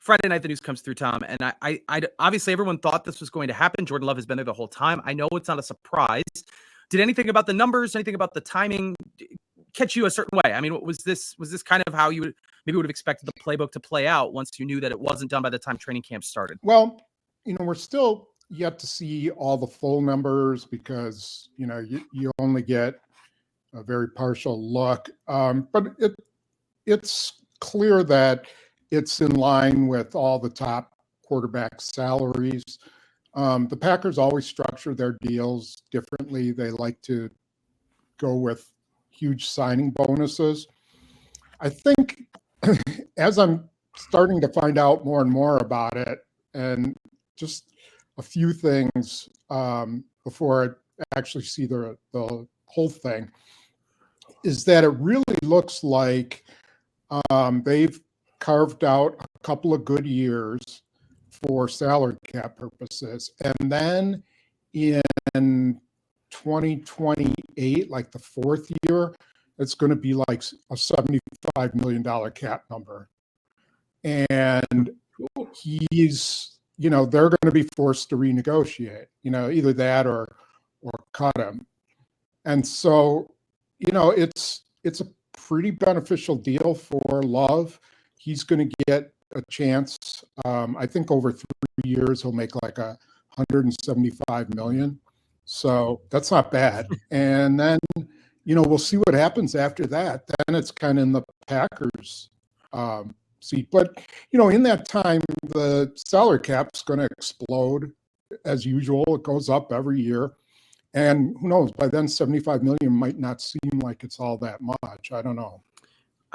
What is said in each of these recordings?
Friday night, the news comes through, Tom, and I obviously everyone thought this was going to happen. Jordan Love has been there the whole time. I know it's not a surprise. Did anything about the numbers, anything about the timing catch you a certain way? I mean, was this kind of how you would have expected the playbook to play out once you knew that it wasn't done by the time training camp started? Well, we're still yet to see all the full numbers because, you only get a very partial look. But it's clear that it's in line with all the top quarterback salaries. The Packers always structure their deals differently. They like to go with huge signing bonuses. I think as I'm starting to find out more and more about it, and just a few things before I actually see the whole thing, is that it really looks like they've carved out a couple of good years for salary cap purposes. And then in 2028, like the fourth year, it's going to be like a $75 million cap number. And he's, they're going to be forced to renegotiate, either that or cut him. And so, it's a pretty beneficial deal for Love. He's going to get a chance. I think over 3 years, he'll make like $175 million. So that's not bad. And then, we'll see what happens after that. Then it's kind of in the Packers' seat. But, in that time, the salary cap's going to explode as usual. It goes up every year. And who knows, by then 75 million might not seem like it's all that much. I don't know.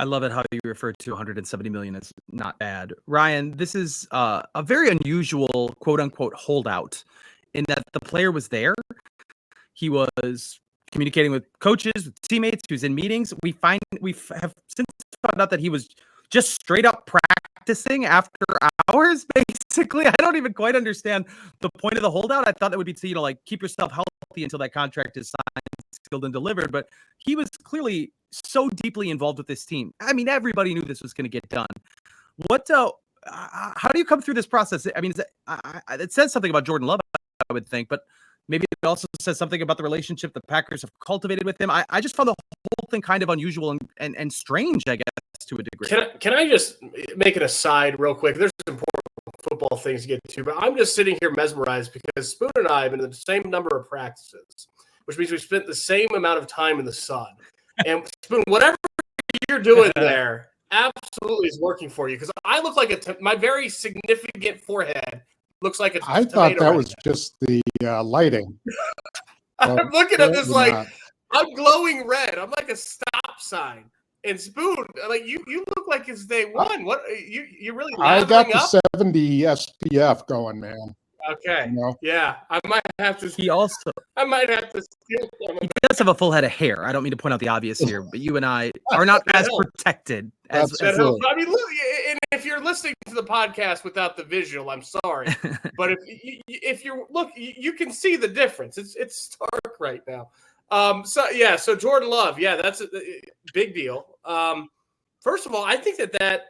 I love it how you refer to 170 million as not bad. Ryan, this is a very unusual quote unquote holdout in that the player was there. He was communicating with coaches, with teammates, he was in meetings. We have since found out that he was just straight up practicing after hours, basically. I don't even quite understand the point of the holdout. I thought that would be to, keep yourself healthy until that contract is signed, sealed, and delivered. But he was clearly so deeply involved with this team. I mean, everybody knew this was going to get done. How do you come through this process? I mean, it says something about Jordan Love, I would think, but maybe it also says something about the relationship the Packers have cultivated with him. I just found the whole thing kind of unusual and strange, I guess, to a degree. Can I just make an aside real quick? There's some important football things to get to, but I'm just sitting here mesmerized because Spoon and I have been in the same number of practices, which means we spent the same amount of time in the sun. And Spoon, whatever you're doing there absolutely is working for you, because I look like my very significant forehead looks like a I thought that was just the lighting. I'm looking at this I'm glowing red. I'm like a stop sign. And Spoon, you look like it's day one. What you really? I got the 70 SPF going, man. Okay. Yeah, I might have to. I might have to steal some of He does have a full head of hair. I don't mean to point out the obvious here, but you and I are not as protected as. I mean, look, and if you're listening to the podcast without the visual, I'm sorry, but if you look, you can see the difference. It's stark right now. So Jordan Love, that's a big deal. First of all, I think that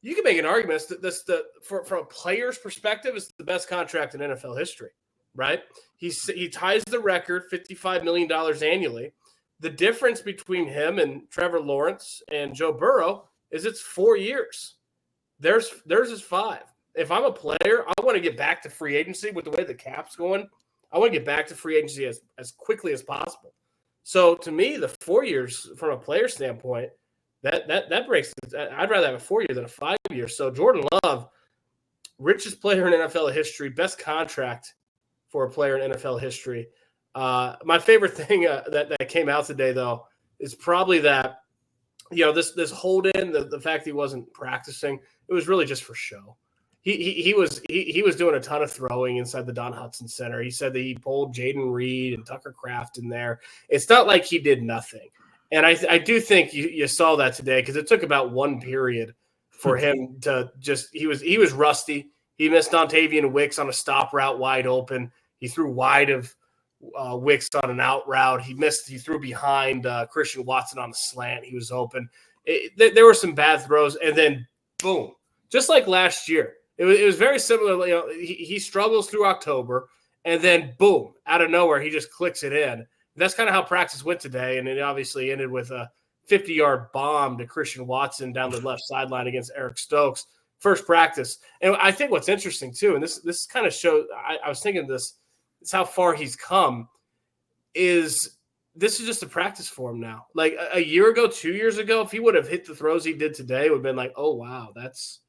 you can make an argument that from a player's perspective, is the best contract in NFL history, right? He ties the record, $55 million annually. The difference between him and Trevor Lawrence and Joe Burrow is it's 4 years. Theirs is 5. If I'm a player, I want to get back to free agency with the way the cap's going. I want to get back to free agency as quickly as possible. So to me, the 4 years from a player standpoint, that breaks. I'd rather have a 4 year than a 5 year. So Jordan Love, richest player in NFL history, best contract for a player in NFL history. My favorite thing that came out today, though, is probably that this hold in, the fact he wasn't practicing, it was really just for show. He was doing a ton of throwing inside the Don Hutson Center. He said that he pulled Jaden Reed and Tucker Kraft in there. It's not like he did nothing. And I do think you saw that today, because it took about one period for him to just – he was rusty. He missed Dontavian Wicks on a stop route wide open. He threw wide of Wicks on an out route. He threw behind Christian Watson on the slant. He was open. There were some bad throws, and then boom, just like last year. It was very similar. You know, he struggles through October, and then boom, out of nowhere, he just clicks it in. That's kind of how practice went today, and it obviously ended with a 50-yard bomb to Christian Watson down the left sideline against Eric Stokes. First practice. And I think what's interesting too, and this kind of shows, I was thinking this, it's how far he's come, is this is just a practice for him now. Like a year ago, 2 years ago, if he would have hit the throws he did today, it would have been like, oh, wow, that's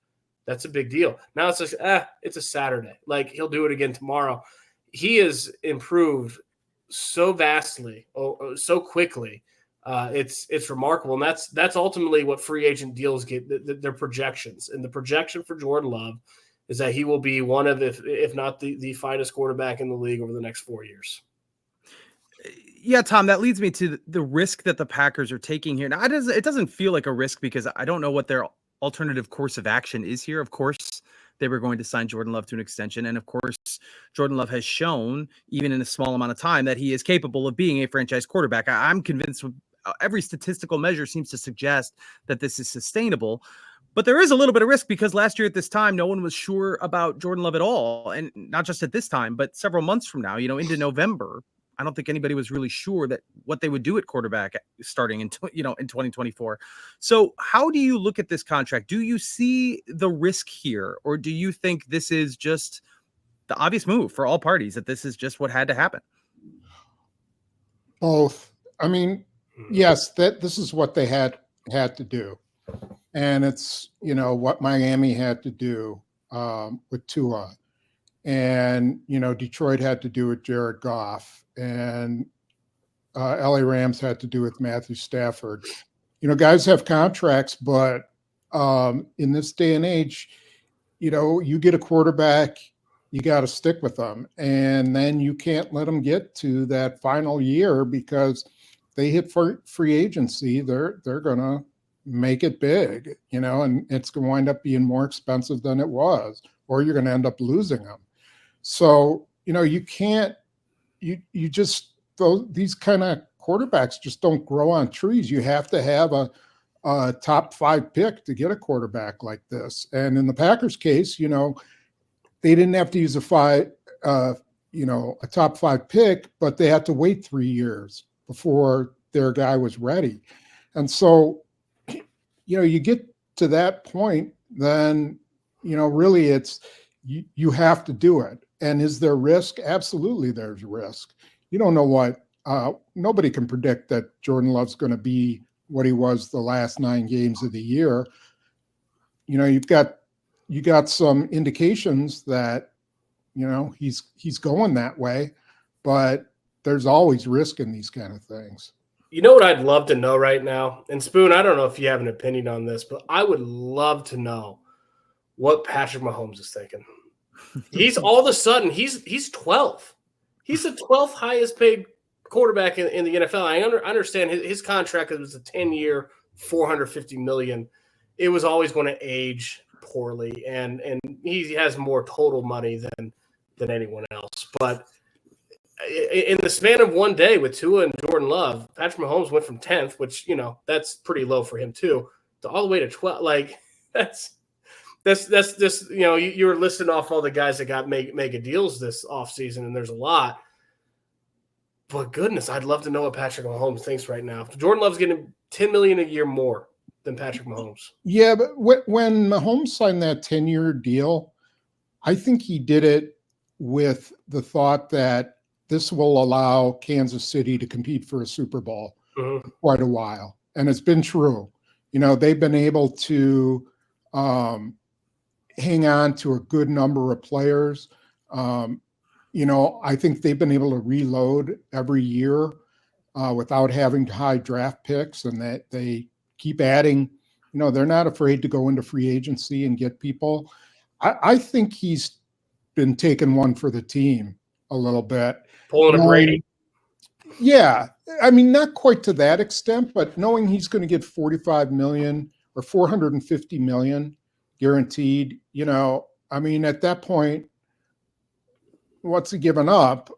a big deal. Now it's like, it's a Saturday. Like he'll do it again tomorrow. He has improved so vastly, so quickly. It's remarkable, and that's ultimately what free agent deals get, their projections. And the projection for Jordan Love is that he will be one of, if not the finest quarterback in the league over the next 4 years. Yeah, Tom, that leads me to the risk that the Packers are taking here. Now, it doesn't feel like a risk because I don't know what their alternative course of action is here. Of course, they were going to sign Jordan Love to an extension. And of course, Jordan Love has shown, even in a small amount of time, that he is capable of being a franchise quarterback. I'm convinced every statistical measure seems to suggest that this is sustainable. But there is a little bit of risk because last year at this time, no one was sure about Jordan Love at all. And not just at this time, but several months from now, into November, I don't think anybody was really sure that what they would do at quarterback starting in 2024. So how do you look at this contract? Do you see the risk here, or do you think this is just the obvious move for all parties, that this is just what had to happen? Both. I mean, yes, this is what they had to do. And it's, what Miami had to do with Tua. And, Detroit had to do with Jared Goff, and LA Rams had to do with Matthew Stafford. Guys have contracts, but in this day and age, you get a quarterback, you got to stick with them. And then you can't let them get to that final year because they hit free agency. They're going to make it big, and it's going to wind up being more expensive than it was, or you're going to end up losing them. So, you can't, you just, these kind of quarterbacks just don't grow on trees. You have to have a top 5 pick to get a quarterback like this. And in the Packers case, they didn't have to use a top 5 pick, but they had to wait 3 years before their guy was ready. And so, you get to that point, then, really it's, you have to do it. And is there risk? Absolutely, there's risk. You don't know what, nobody can predict that Jordan Love's going to be what he was the last 9 games of the year. You got some indications that, he's going that way, but there's always risk in these kind of things. You know what I'd love to know right now? And Spoon, I don't know if you have an opinion on this, but I would love to know what Patrick Mahomes is thinking. He's all of a sudden, he's 12. He's the 12th highest paid quarterback in the NFL. I understand his contract was a 10-year, $450 million. It was always going to age poorly, and he has more total money than anyone else. But in the span of one day with Tua and Jordan Love, Patrick Mahomes went from 10th, which, that's pretty low for him too, to all the way to 12. Like that's just, you're listing off all the guys that got mega deals this offseason, and there's a lot. But goodness, I'd love to know what Patrick Mahomes thinks right now. Jordan Love's getting $10 million a year more than Patrick Mahomes. Yeah, but when Mahomes signed that 10-year deal, I think he did it with the thought that this will allow Kansas City to compete for a Super Bowl for quite a while. And it's been true. They've been able to hang on to a good number of players. I think they've been able to reload every year without having high draft picks, and that they keep adding. They're not afraid to go into free agency and get people. I think he's been taking one for the team a little bit. Pulling a Brady. Yeah. I mean, not quite to that extent, but knowing he's going to get $45 million or $450 million guaranteed, at that point, what's he given up?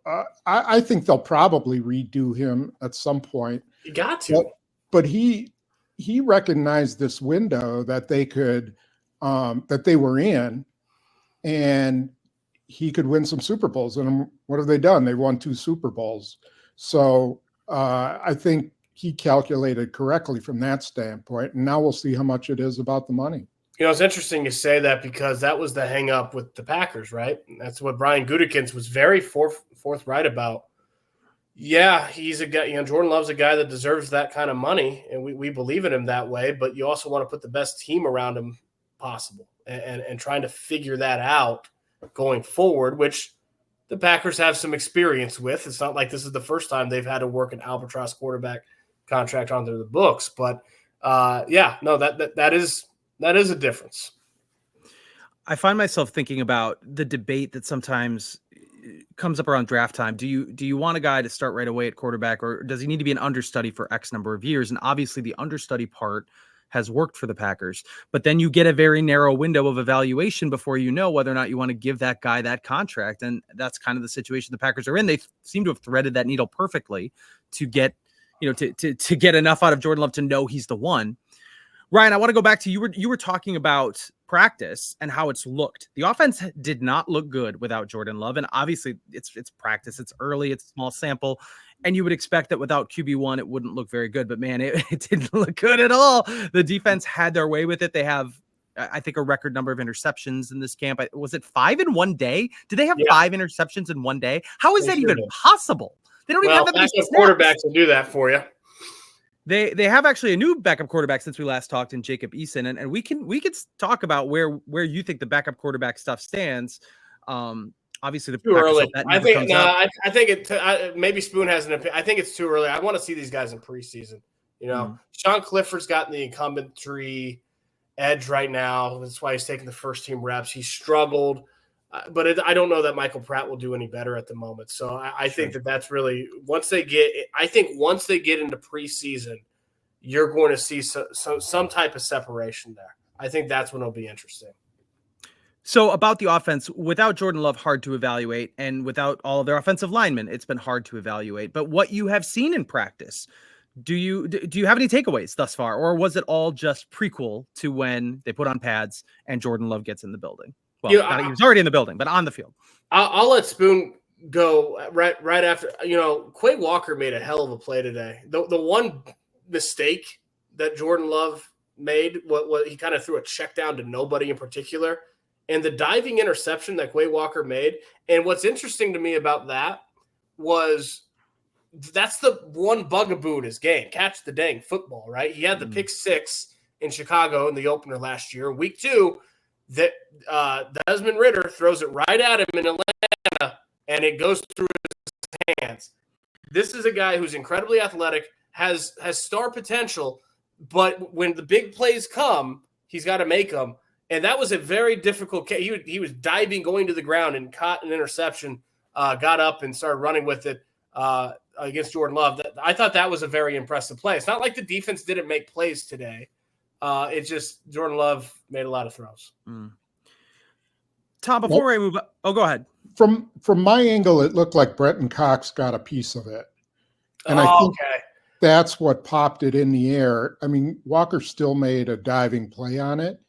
I think they'll probably redo him at some point. You got to. But he recognized this window that they could that they were in, and he could win some Super Bowls. And what have they done? They've won 2 Super Bowls. So I think he calculated correctly from that standpoint. And now we'll see how much it is about the money. You know, it's interesting you say that because that was the hang up with the Packers, right? That's what Brian Gutekunst was very forthright about. Yeah, he's a guy, you know, Jordan Love's a guy that deserves that kind of money, and we believe in him that way, but you also want to put the best team around him possible and trying to figure that out going forward, which the Packers have some experience with. It's not like this is the first time they've had to work an albatross quarterback contract onto the books, but that is a difference. I find myself thinking about the debate that sometimes comes up around draft time. Do you want a guy to start right away at quarterback, or does he need to be an understudy for X number of years? And obviously the understudy part has worked for the Packers, but then you get a very narrow window of evaluation before you know whether or not you want to give that guy that contract. And that's kind of the situation the Packers are in. They seem to have threaded that needle perfectly to get, to get enough out of Jordan Love to know he's the one. Ryan, I want to go back to you were talking about practice and how it's looked. The offense did not look good without Jordan Love, and obviously it's practice, it's early, it's a small sample, and you would expect that without QB1 it wouldn't look very good. But man, it didn't look good at all. The defense had their way with it. They have, I think, a record number of interceptions in this camp. Was it 5 in one day? Did they have 5 interceptions in one day? How is that even possible? They don't even have that many quarterbacks to do that for you. They have actually a new backup quarterback since we last talked in Jacob Eason, and we can talk about where you think the backup quarterback stuff stands. Obviously, the too early. I think maybe Spoon has an opinion. I think it's too early. I want to see these guys in preseason. You know, Sean Clifford's gotten the incumbentry edge right now. That's why he's taking the first team reps. He struggled, but I don't know that Michael Pratt will do any better at the moment. So I think that's really once they get into preseason, you're going to see some type of separation there. I think that's when it'll be interesting. So about the offense, without Jordan Love, hard to evaluate, and without all of their offensive linemen, it's been hard to evaluate. But what you have seen in practice, do you have any takeaways thus far, or was it all just prequel to when they put on pads and Jordan Love gets in the building? Well, he was already in the building, but on the field. I'll let Spoon go right after. You know, Quay Walker made a hell of a play today. The one mistake that Jordan Love made, what he kind of threw a check down to nobody in particular. And the diving interception that Quay Walker made, and what's interesting to me about that was that's the one bugaboo in his game. Catch the dang football, right? He had the pick 6 in Chicago in the opener last year. Week 2, that Desmond Ridder throws it right at him in Atlanta, and it goes through his hands. This is a guy who's incredibly athletic, has star potential, but when the big plays come, he's got to make them. And that was a very difficult case. He was diving, going to the ground, and caught an interception, got up and started running with it against Jordan Love. I thought that was a very impressive play. It's not like the defense didn't make plays today. It's just Jordan Love made a lot of throws. Tom, before we move on, go ahead. From my angle, it looked like Brenton Cox got a piece of it. And I think that's what popped it in the air. I mean, Walker still made a diving play on it,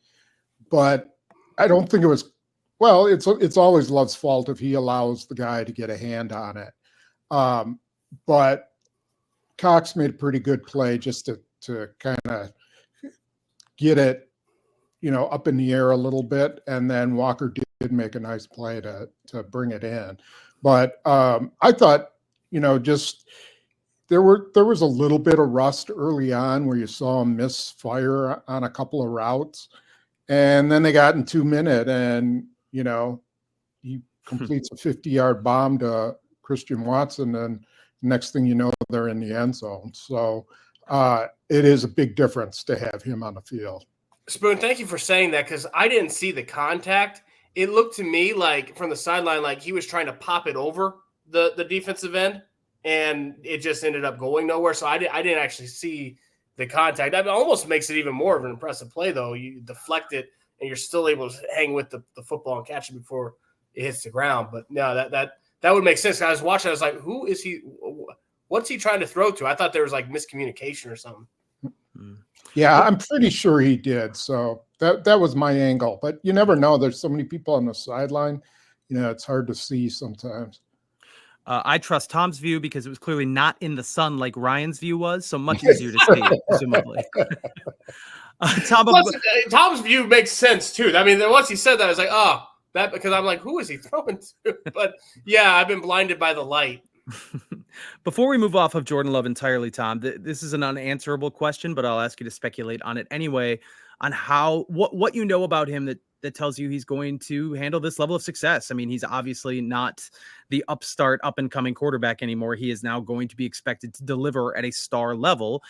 but I don't think it was, well, it's always Love's fault if he allows the guy to get a hand on it. But Cox made a pretty good play just to kind of get it, up in the air a little bit. And then Walker did make a nice play to bring it in. But I thought, just there was a little bit of rust early on where you saw him misfire on a couple of routes. And then they got in 2 minutes and, he completes a 50-yard bomb to Christian Watson. And next thing you know, they're in the end zone. So it is a big difference to have him on the field. Spoon, thank you for saying that because I didn't see the contact. It looked to me like from the sideline, like he was trying to pop it over the defensive end, and it just ended up going nowhere. So I didn't actually see the contact. That almost makes it even more of an impressive play, though. You deflect it, and you're still able to hang with the football and catch it before it hits the ground. But no, that would make sense. I was watching. I was like, who is he? What's he trying to throw to? I thought there was like miscommunication or something. Yeah, I'm pretty sure he did. So that was my angle. But you never know. There's so many people on the sideline. It's hard to see sometimes. I trust Tom's view because it was clearly not in the sun like Ryan's view was, so much easier to see, presumably. Tom's view makes sense too. I mean, once he said that, I was like, oh, that, because I'm like, who is he throwing to? But yeah, I've been blinded by the light. Before we move off of Jordan Love entirely, Tom, this is an unanswerable question, but I'll ask you to speculate on it anyway, on what you know about him that tells you he's going to handle this level of success. I mean, he's obviously not the upstart, up-and-coming quarterback anymore. He is now going to be expected to deliver at a star level.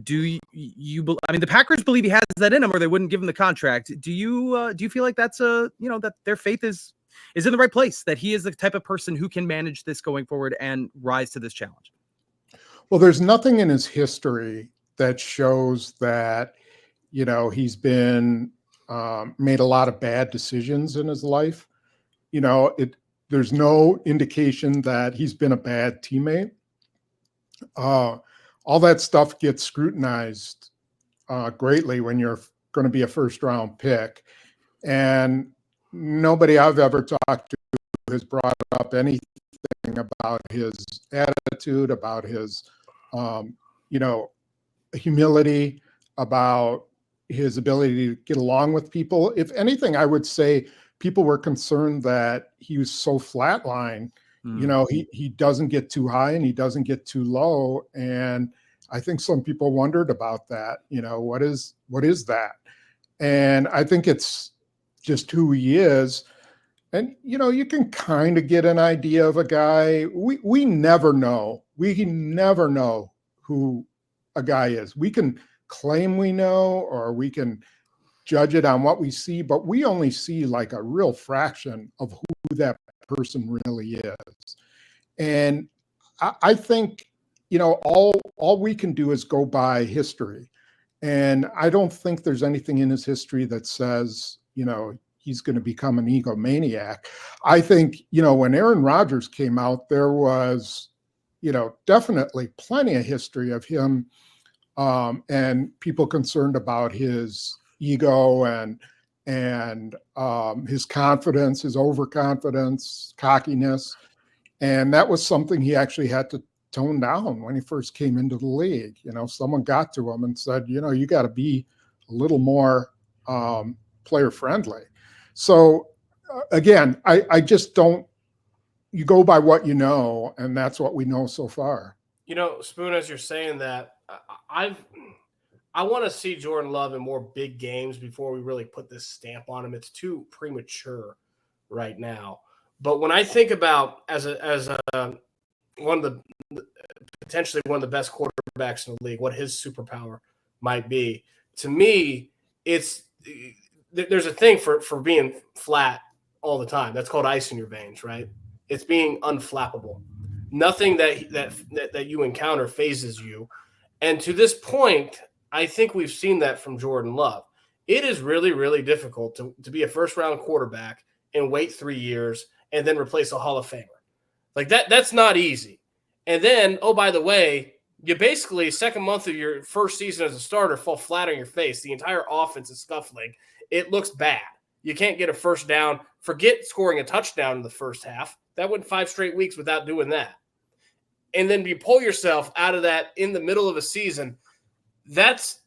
Do you I mean, the Packers believe he has that in him, or they wouldn't give him the contract. Do you feel like that's that their faith is in the right place, that he is the type of person who can manage this going forward and rise to this challenge? Well, there's nothing in his history that shows that, he's been made a lot of bad decisions in his life. There's no indication that he's been a bad teammate. All that stuff gets scrutinized greatly when you're going to be a first-round pick. And nobody I've ever talked to has brought up anything about his attitude, about his, humility, about his ability to get along with people. If anything, I would say people were concerned that he was so flatline. He doesn't get too high and he doesn't get too low. And I think some people wondered about that. What is that? And I think it's just who he is. And, you can kind of get an idea of a guy. We never know. We never know who a guy is. We can claim we know, or we can judge it on what we see, but we only see like a real fraction of who that person really is. And I think, all we can do is go by history. And I don't think there's anything in his history that says, he's going to become an egomaniac. I think, when Aaron Rodgers came out, there was, definitely plenty of history of him and people concerned about his ego and his confidence, his overconfidence, cockiness. And that was something he actually had to tone down when he first came into the league. Someone got to him and said, you got to be a little more player friendly. So again, I just don't, you go by what you know, and that's what we know so far. Spoon, as you're saying that, I want to see Jordan Love in more big games before we really put this stamp on him. It's too premature right now. But when I think about as potentially one of the best quarterbacks in the league, what his superpower might be, to me, there's a thing for being flat all the time. That's called ice in your veins, right? It's being unflappable. Nothing that you encounter phases you. And to this point, I think we've seen that from Jordan Love. It is really, really difficult to be a first-round quarterback and wait 3 years and then replace a Hall of Famer. Like that's not easy. And then, oh, by the way, you basically, second month of your first season as a starter, fall flat on your face. The entire offense is scuffling. It looks bad. You can't get a first down. Forget scoring a touchdown in the first half. That went 5 straight weeks without doing that. And then you pull yourself out of that in the middle of a season. That's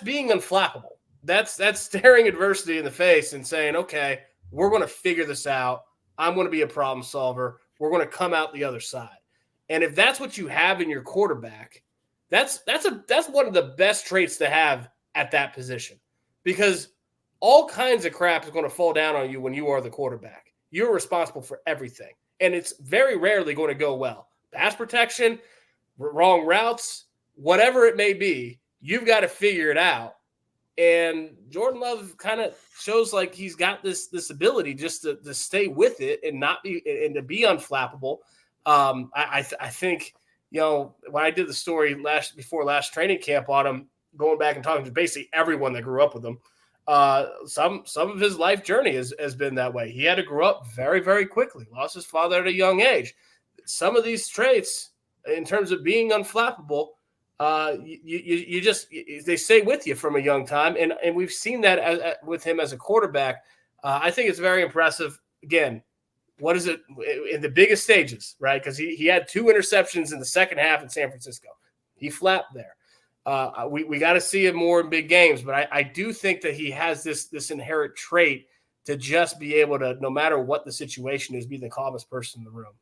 being unflappable. That's staring adversity in the face and saying, okay, we're going to figure this out. I'm going to be a problem solver. We're going to come out the other side. And if that's what you have in your quarterback, that's one of the best traits to have at that position, because all kinds of crap is going to fall down on you when you are the quarterback. You're responsible for everything, and it's very rarely going to go well. Pass protection, wrong routes, whatever it may be, you've got to figure it out. And Jordan Love kind of shows like he's got this ability just to stay with it and not be and to be unflappable. I think, when I did the story before last training camp on him, going back and talking to basically everyone that grew up with him, some of his life journey has been that way. He had to grow up very, very quickly, lost his father at a young age. Some of these traits, in terms of being unflappable, they stay with you from a young time, and we've seen that with him as a quarterback. I think it's very impressive. Again, what is it in the biggest stages, right? Because he had 2 interceptions in the second half in San Francisco. He flapped there. We got to see him more in big games, but I do think that he has this inherent trait to just be able to, no matter what the situation is, be the calmest person in the room.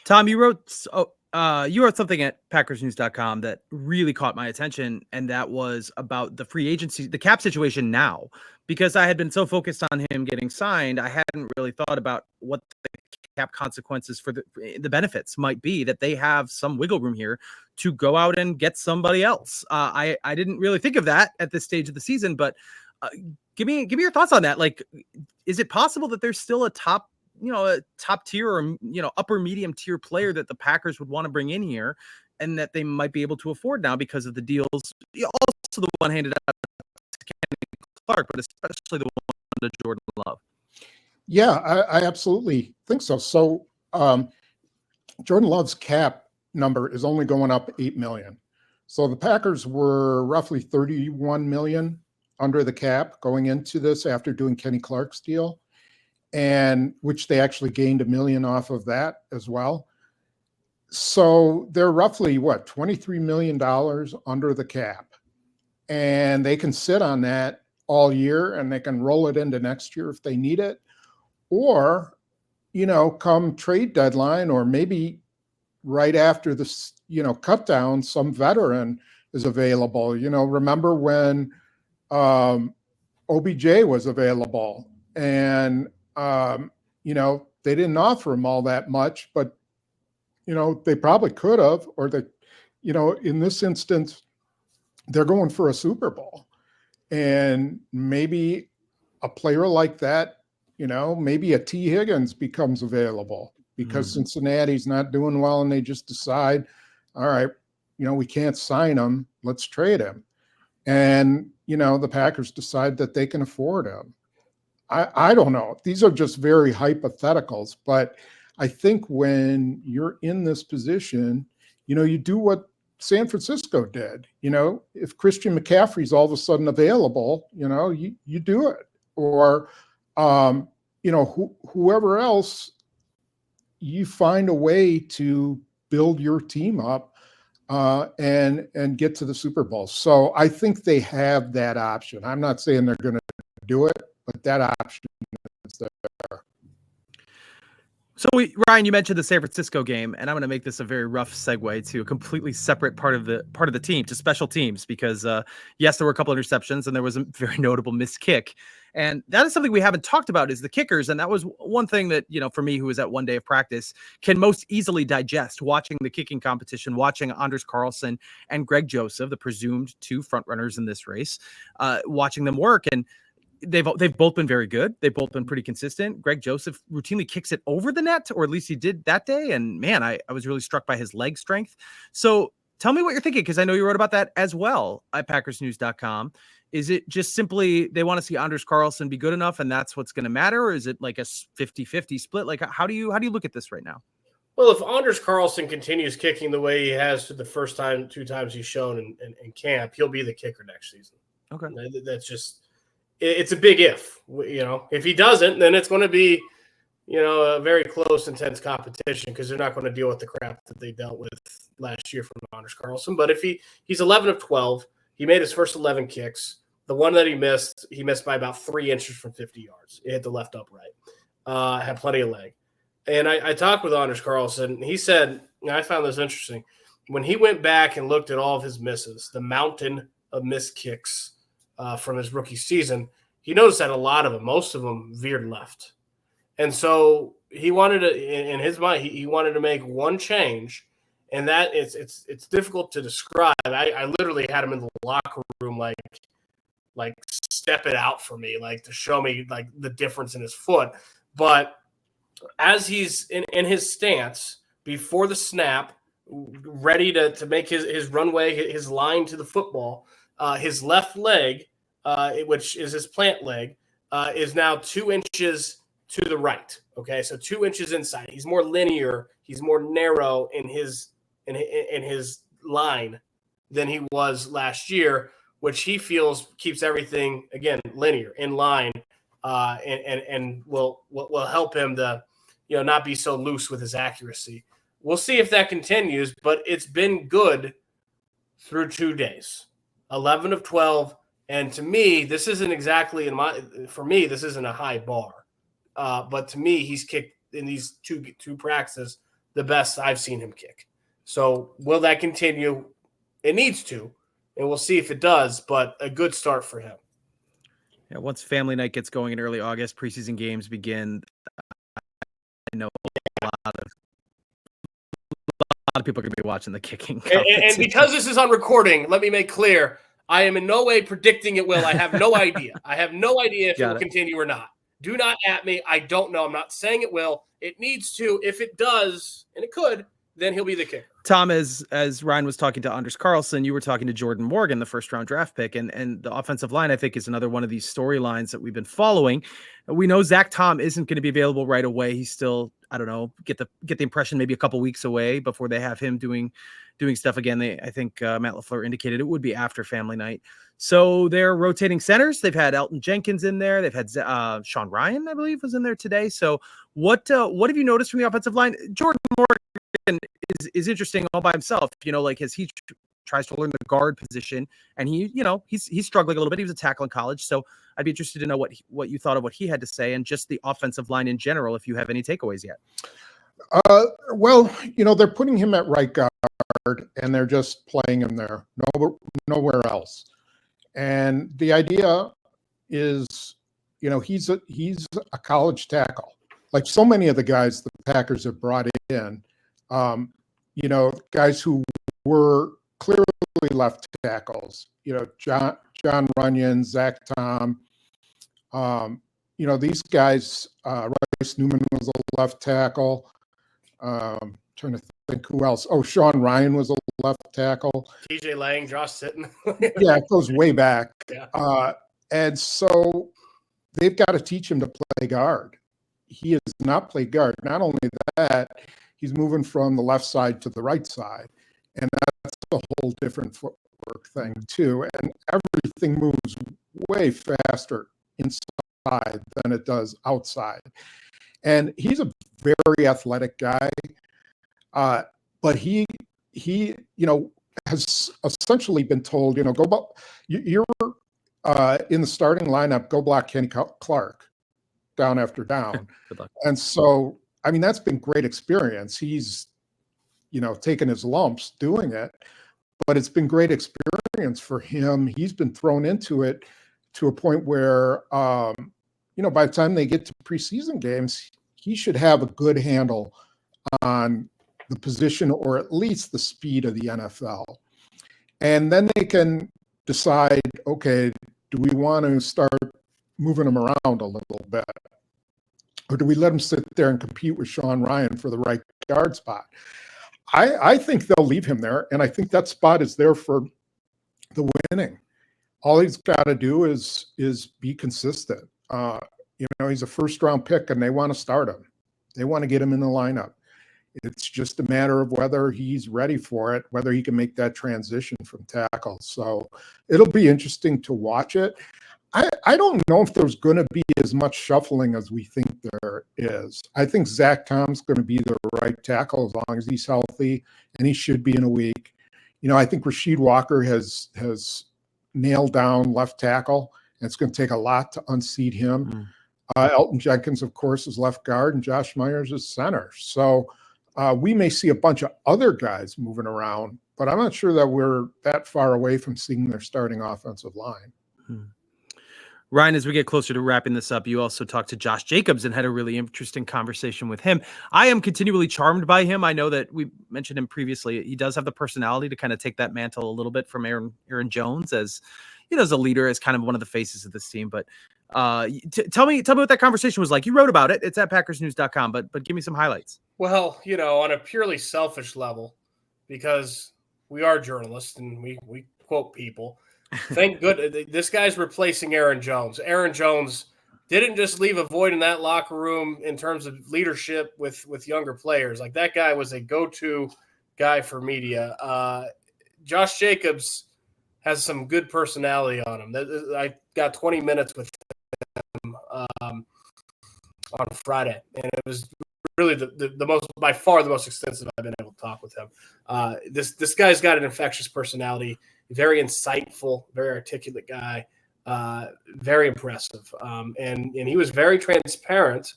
Tom, you wrote something at PackersNews.com that really caught my attention, and that was about the free agency, the cap situation now, because I had been so focused on him getting signed, I hadn't really thought about what the cap consequences for the benefits might be, that they have some wiggle room here to go out and get somebody else. I didn't really think of that at this stage of the season, but give me your thoughts on that. Like, is it possible that there's still a top tier or, upper medium tier player that the Packers would want to bring in here and that they might be able to afford now because of the deals? Also the one handed out to Kenny Clark, but especially the one to Jordan Love. Yeah, I absolutely think so. So Jordan Love's cap number is only going up $8 million. So the Packers were roughly $31 million under the cap going into this after doing Kenny Clark's deal, and which they actually gained $1 million off of that as well. So they're roughly $23 million under the cap, and they can sit on that all year and they can roll it into next year if they need it, or come trade deadline, or maybe right after this cut down, some veteran is available. Remember when OBJ was available, and they didn't offer him all that much, but they probably could have, or in this instance, they're going for a Super Bowl, and maybe a player like that, maybe a T. Higgins becomes available because Cincinnati's not doing well, and they just decide, all right, we can't sign him, let's trade him, and the Packers decide that they can afford him. I don't know. These are just very hypotheticals, but I think when you're in this position, you do what San Francisco did. If Christian McCaffrey's all of a sudden available, you do it. Or, whoever else, you find a way to build your team up and get to the Super Bowl. So I think they have that option. I'm not saying they're going to do it, but that option is there. So Ryan, you mentioned the San Francisco game, and I'm going to make this a very rough segue to a completely separate part of the team, to special teams, because yes, there were a couple of interceptions and there was a very notable missed kick. And that is something we haven't talked about, is the kickers. And that was one thing that, for me, who was at one day of practice, can most easily digest watching the kicking competition, watching Anders Carlson and Greg Joseph, the presumed 2 front runners in this race, watching them work. And they've both been very good. They've both been pretty consistent. Greg Joseph routinely kicks it over the net, or at least he did that day. And man, I was really struck by his leg strength. So tell me what you're thinking, because I know you wrote about that as well at PackersNews.com. Is it just simply they want to see Anders Carlson be good enough and that's what's going to matter? Or is it like a 50-50 split? Like, how do you look at this right now? Well, if Anders Carlson continues kicking the way he has to the first 2 times he's shown in camp, he'll be the kicker next season. Okay. That's just, it's a big if. If he doesn't, then it's going to be, a very close, intense competition, because they're not going to deal with the crap that they dealt with last year from Anders Carlson. But if he's 11 of 12, he made his first 11 kicks. The one that he missed by about 3 inches from 50 yards. It hit the left upright. Had plenty of leg. And I talked with Anders Carlson. He said, and I found this interesting, when he went back and looked at all of his misses, the mountain of missed kicks from his rookie season, he noticed that a lot of them, most of them, veered left. And so he wanted to, in his mind, he wanted to make one change, and that it's difficult to describe. I literally had him in the locker room, like step it out for me, like to show me like the difference in his foot. But as he's in his stance before the snap, ready to make his runway, his line to the football, his left leg, which is his plant leg, is now 2 inches to the right. Okay, so 2 inches inside. He's more linear. He's more narrow in his line than he was last year, which he feels keeps everything, again, linear, in line, and will help him to, not be so loose with his accuracy. We'll see if that continues, but it's been good through 2 days, 11 of 12. And to me, this isn't exactly this isn't a high bar. But to me, he's kicked in these two practices the best I've seen him kick. So will that continue? It needs to, and we'll see if it does, but a good start for him. Yeah, once family night gets going in early August, preseason games begin. I know a lot of people are going to be watching the kicking. And because this is on recording, let me make clear, I am in no way predicting it will. I have no idea. I have no idea if it will continue or not. Do not at me. I don't know. I'm not saying it will. It needs to. If it does, and it could, then he'll be the kicker. Tom, as Ryan was talking to Anders Carlson, you were talking to Jordan Morgan, the first-round draft pick, and the offensive line, I think, is another one of these storylines that we've been following. We know Zach Tom isn't going to be available right away. He's still, I don't know, get the impression maybe a couple weeks away before they have him doing stuff again. I think Matt LaFleur indicated it would be after family night. So they're rotating centers. They've had Elton Jenkins in there. They've had Sean Ryan, I believe, was in there today. So what have you noticed from the offensive line? Jordan Morgan is interesting all by himself, as he tries to learn the guard position, and he's struggling a little bit. He was a tackle in college, so I'd be interested to know what you thought of what he had to say, and just the offensive line in general, if you have any takeaways yet. Well, they're putting him at right guard, and they're just playing him there, nowhere else. And the idea is, he's a college tackle, like so many of the guys the Packers have brought in. Guys who were clearly left tackles, John Runyon, Zach Tom, these guys, Rice Newman was a left tackle. Trying to think who else. Oh, Sean Ryan was a left tackle. TJ Lang, Josh Sitton. Yeah, it goes way back. Yeah. And so they've got to teach him to play guard. He has not played guard. Not only that, he's moving from the left side to the right side. And that's a whole different footwork thing, too. And everything moves way faster inside than it does outside. And he's a very athletic guy. But he has essentially been told, you're in the starting lineup, go block Kenny Clark down after down. And so, that's been great experience. He's, taken his lumps doing it, but it's been great experience for him. He's been thrown into it to a point where, by the time they get to preseason games, he should have a good handle on the position, or at least the speed of the NFL. And then they can decide, okay, do we want to start moving him around a little bit? Or do we let him sit there and compete with Sean Ryan for the right guard spot? I think they'll leave him there, and I think that spot is there for the winning. All he's got to do is be consistent. He's a first-round pick, and they want to start him. They want to get him in the lineup. It's just a matter of whether he's ready for it, whether he can make that transition from tackle. So it'll be interesting to watch it. I don't know if there's going to be as much shuffling as we think there is. I think Zach Tom's going to be the right tackle as long as he's healthy, and he should be in a week. I think Rasheed Walker has nailed down left tackle, and it's going to take a lot to unseat him. Elton Jenkins, of course, is left guard, and Josh Myers is center. So we may see a bunch of other guys moving around, but I'm not sure that we're that far away from seeing their starting offensive line. Ryan, as we get closer to wrapping this up, you also talked to Josh Jacobs and had a really interesting conversation with him. I am continually charmed by him. I know that we mentioned him previously. He does have the personality to kind of take that mantle a little bit from Aaron Jones as a leader, as kind of one of the faces of this team. But tell me what that conversation was like. You wrote about it. It's at PackersNews.com, but give me some highlights. Well, on a purely selfish level, because we are journalists and we quote people. Thank goodness this guy's replacing Aaron Jones. Aaron Jones didn't just leave a void in that locker room in terms of leadership with younger players. Like, that guy was a go-to guy for media. Josh Jacobs has some good personality on him. I got 20 minutes with him on Friday, and it was really the most, by far the most extensive I've been able to talk with him. This guy's got an infectious personality, very insightful, very articulate guy, very impressive. And he was very transparent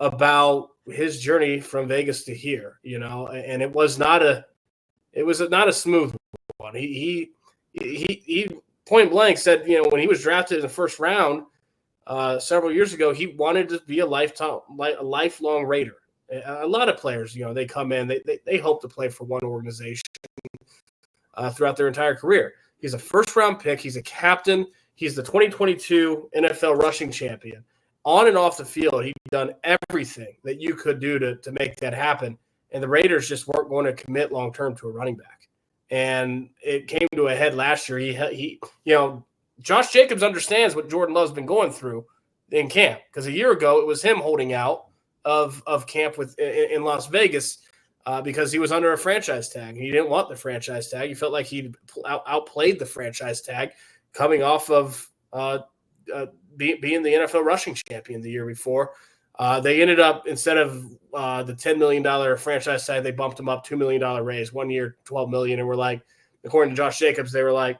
about his journey from Vegas to here, and it was not a smooth one. He point blank said, when he was drafted in the first round several years ago, he wanted to be a lifelong Raider. A lot of players, they come in, they hope to play for one organization throughout their entire career. He's a first-round pick. He's a captain. He's the 2022 NFL rushing champion. On and off the field, he'd done everything that you could do to make that happen, and the Raiders just weren't going to commit long-term to a running back. And it came to a head last year. He Josh Jacobs understands what Jordan Love's been going through in camp, because a year ago it was him holding out of camp in Las Vegas because he was under a franchise tag. He didn't want the franchise tag. He felt like he'd outplayed the franchise tag coming off of being the NFL rushing champion the year before. They ended up, instead of the $10 million franchise tag, they bumped him up $2 million raise, 1 year, $12 million. And we're like, according to Josh Jacobs, they were like,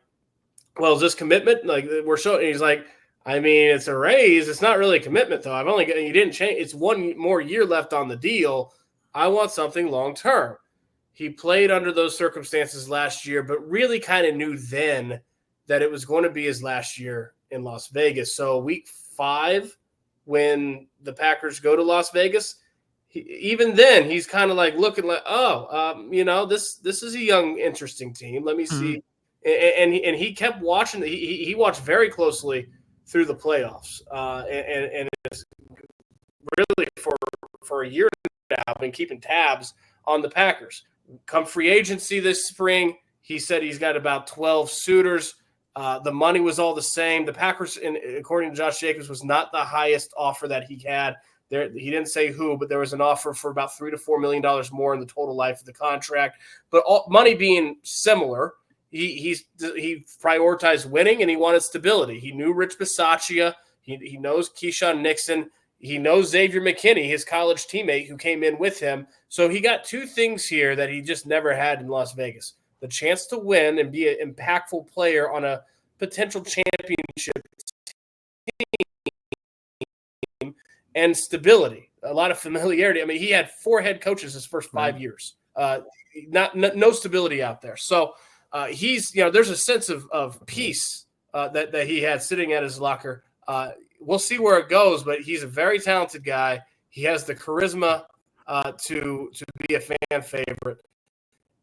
well, is this commitment? Like, we're showing. He's like, I mean, it's a raise. It's not really a commitment, though. You didn't change. It's 1 more year left on the deal. I want something long-term. He played under those circumstances last year, but really kind of knew then that it was going to be his last year in Las Vegas. So week 5, when the Packers go to Las Vegas, even then he's kind of like looking like, this is a young, interesting team. Let me see. And he kept watching. He watched very closely through the playoffs, and it's really for a year now been keeping tabs on the Packers. Come free agency this spring, he said he's got about 12 suitors. The money was all the same. The Packers, according to Josh Jacobs, was not the highest offer that he had. He didn't say who, but there was an offer for about $3 to $4 million more in the total life of the contract. But money being similar, he prioritized winning, and he wanted stability. He knew Rich Bisaccia. He knows Keyshawn Nixon. He knows Xavier McKinney, his college teammate who came in with him. So he got 2 things here that he just never had in Las Vegas: the chance to win and be an impactful player on a potential championship team, and stability, a lot of familiarity. I mean, he had 4 head coaches his first 5 years. No stability out there. So he's, there's a sense of peace that he had sitting at his locker. We'll see where it goes, but he's a very talented guy. He has the charisma to be a fan favorite.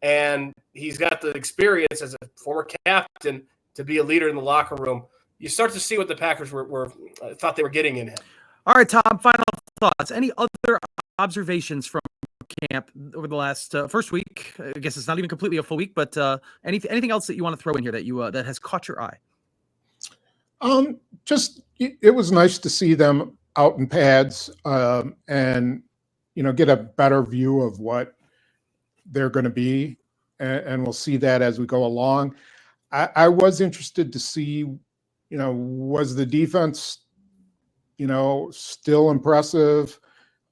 And he's got the experience as a former captain to be a leader in the locker room. You start to see what the Packers thought they were getting in him. All right, Tom, final thoughts. Any other observations from camp over the last first week? I guess it's not even completely a full week, but anything else that you want to throw in here that that has caught your eye? Just it was nice to see them out in pads and get a better view of what they're going to be, and we'll see that as we go along. I was interested to see, was the defense, still impressive?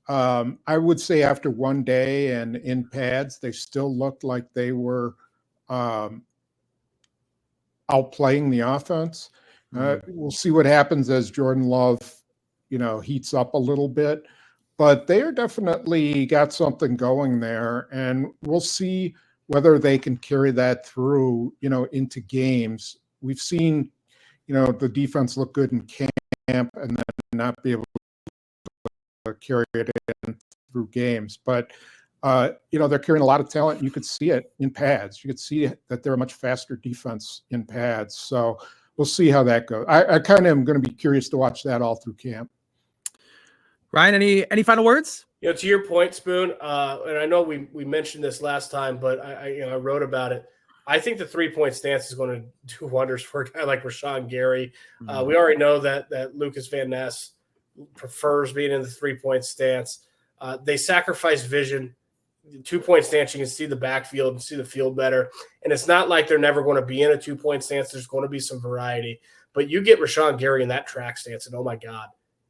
I would say after one day and in pads, they still looked like they were outplaying the offense. We'll see what happens as Jordan Love, heats up a little bit. But they are definitely got something going there, and we'll see whether they can carry that through, into games. We've seen, the defense look good in camp and then not be able to carry it in through games. But, they're carrying a lot of talent. You could see it in pads. You could see that they're a much faster defense in pads. So we'll see how that goes. I kind of am going to be curious to watch that all through camp. Ryan, any final words? To your point, Spoon, and I know we mentioned this last time, but I wrote about it. I think the 3-point stance is going to do wonders for a guy like Rashawn Gary. We already know that Lucas Van Ness prefers being in the 3-point stance. They sacrifice vision 2-point stance, you can see the backfield and see the field better. And it's not like they're never going to be in a 2-point stance. There's going to be some variety. But you get Rashawn Gary in that track stance, and oh my God,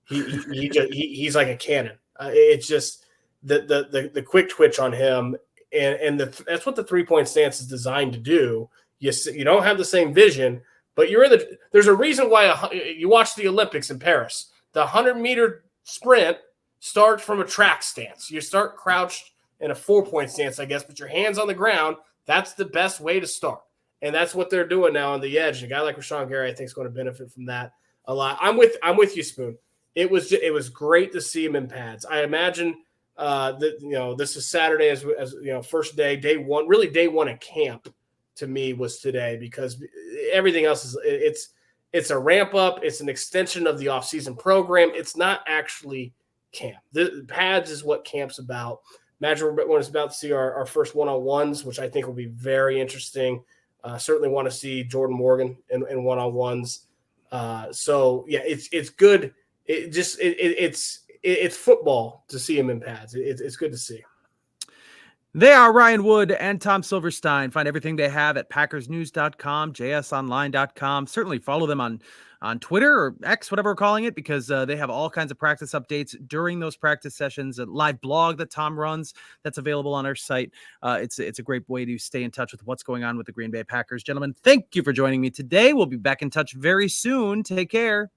he's like a cannon. It's just the quick twitch on him, and that's what the 3-point stance is designed to do. You don't have the same vision, but you're in there's a reason why you watch the Olympics in Paris. The 100-meter sprint starts from a track stance. You start crouched in a 4-point stance, I guess, but your hands on the ground. That's the best way to start. And that's what they're doing now on the edge. A guy like Rashawn Gary, I think, is going to benefit from that a lot. I'm with you, Spoon. It was great to see him in pads. I imagine that this is Saturday as first day one. Really, day one of camp to me was today, because everything else it's a ramp up. It's an extension of the offseason program. It's not actually camp. The pads is what camp's about. Imagine we're about to see our first one-on-ones, which I think will be very interesting. Certainly want to see Jordan Morgan in one-on-ones. So yeah, it's good. It's football to see him in pads. It's good to see. They are Ryan Wood and Tom Silverstein. Find everything they have at packersnews.com, jsonline.com. Certainly follow them on Twitter or X, whatever we're calling it, because they have all kinds of practice updates during those practice sessions. A live blog that Tom runs that's available on our site. It's a great way to stay in touch with what's going on with the Green Bay Packers. Gentlemen, thank you for joining me today. We'll be back in touch very soon. Take care.